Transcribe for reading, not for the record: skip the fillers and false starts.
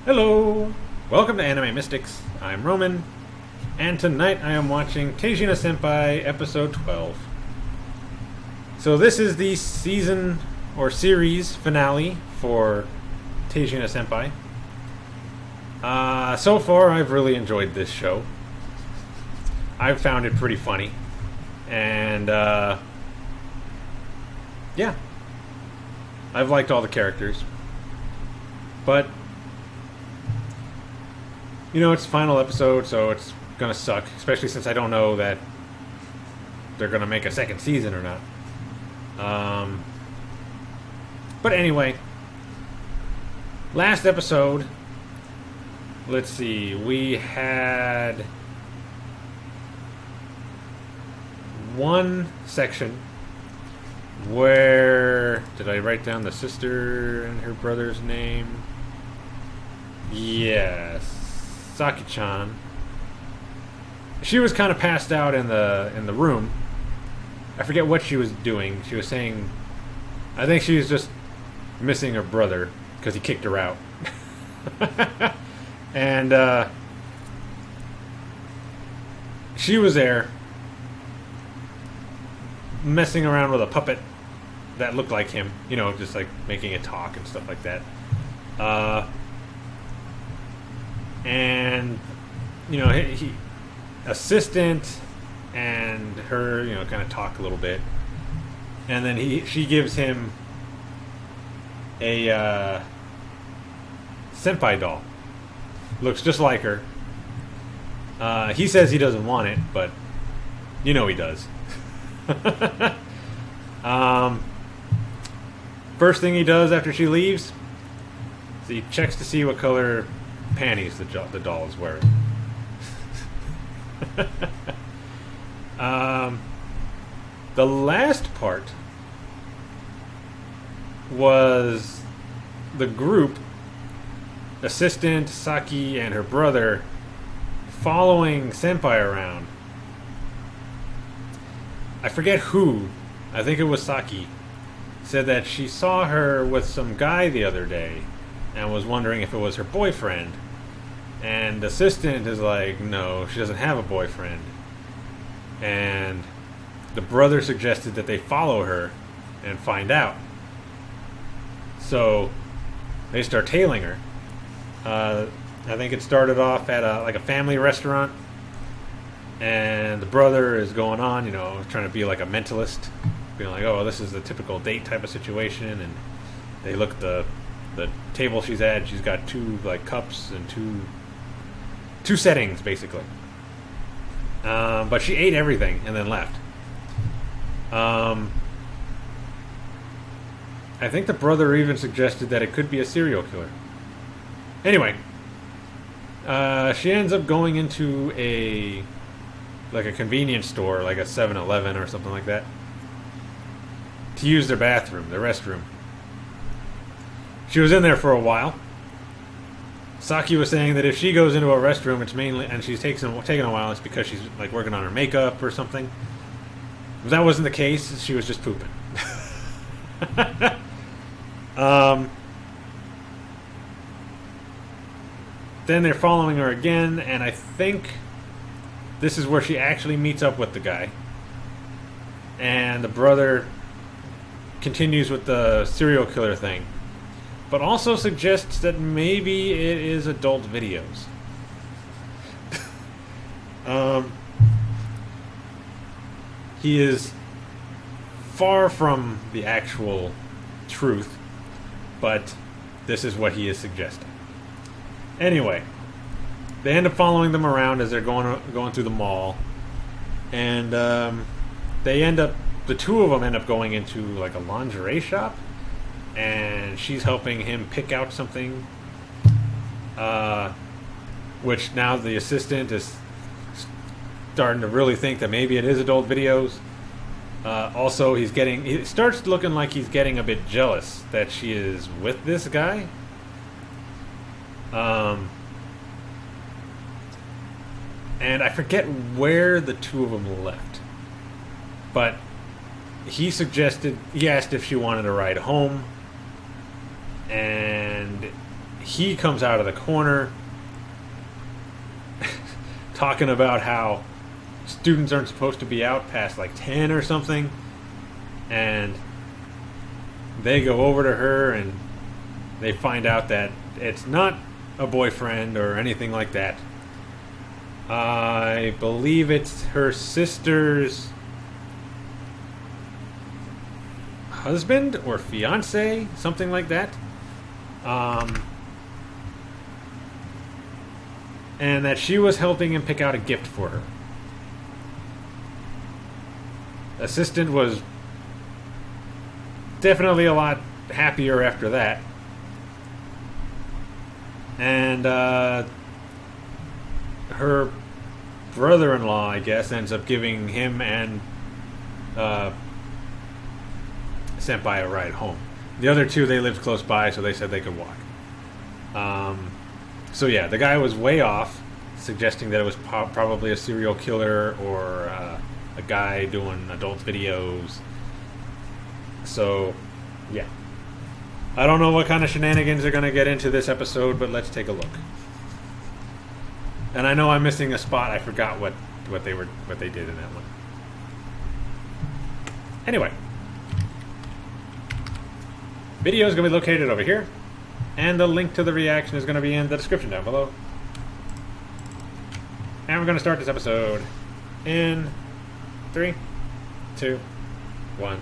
Hello! Welcome to Anime Mystics. I'm Roman, and tonight I am watching Tejina-Senpai episode 12. So this is the season or series finale for Tejina-Senpai. So far I've really enjoyed this show. I've found it pretty funny. And yeah. I've liked all the characters. But you know, it's the final episode, so it's gonna suck, especially since I don't know that they're gonna make a second season or not. But anyway, last episode, let's see, we had one section where, did I write down the sister and her brother's name? Yes. Saki-chan. She was kind of passed out in the room. I forget what she was doing. She was saying, I think she was just missing her brother because he kicked her out. And she was there messing around with a puppet that looked like him, you know, just like making it talk and stuff like that. And you know, he assistant and her, you know, kind of talk a little bit, and then she gives him a senpai doll. Looks just like her. He says he doesn't want it, but you know he does. First thing he does after she leaves is he checks to see what color panties the doll is wearing. The last part was the group, assistant, Saki, and her brother, following Senpai around. I forget who, I think it was Saki, said that she saw her with some guy the other day and was wondering if it was her boyfriend. And the assistant is like, no, she doesn't have a boyfriend. And the brother suggested that they follow her and find out. So they start tailing her. I think it started off at a family restaurant, and the brother is going on, you know, trying to be like a mentalist, being like, oh, this is the typical date type of situation. And they look at the table she's at. She's got two like cups and two settings basically. But she ate everything and then left. I think the brother even suggested that it could be a serial killer. Anyway, she ends up going into a convenience store, like a 7-Eleven or something like that, to use their bathroom, their restroom. She was in there for a while. Saki was saying that if she goes into a restroom, it's mainly, and she's taking a while, it's because she's like working on her makeup or something. If that wasn't the case, she was just pooping. Then they're following her again, and I think this is where she actually meets up with the guy. And the brother continues with the serial killer thing, but also suggests that maybe it is adult videos. He is far from the actual truth, but this is what he is suggesting. Anyway, they end up following them around as they're going through the mall, and the two of them end up going into like a lingerie shop, and she's helping him pick out something, which now the assistant is starting to really think that maybe it is adult videos. Also, it starts looking like he's getting a bit jealous that she is with this guy. And I forget where the two of them left, but he asked if she wanted to ride home, and he comes out of the corner talking about how students aren't supposed to be out past like 10 or something, and they go over to her and they find out that it's not a boyfriend or anything like that. I believe it's her sister's husband or fiance, something like that. And that she was helping him pick out a gift for her. Assistant was definitely a lot happier after that. And her brother-in-law, I guess, ends up giving him and Senpai a ride home. The other two, they lived close by, so they said they could walk. So yeah, the guy was way off, suggesting that it was probably a serial killer or a guy doing adult videos. So, yeah. I don't know what kind of shenanigans are going to get into this episode, but let's take a look. And I know I'm missing a spot. I forgot what they did in that one. Anyway, video is going to be located over here, and the link to the reaction is going to be in the description down below. And we're going to start this episode in 3, 2, 1.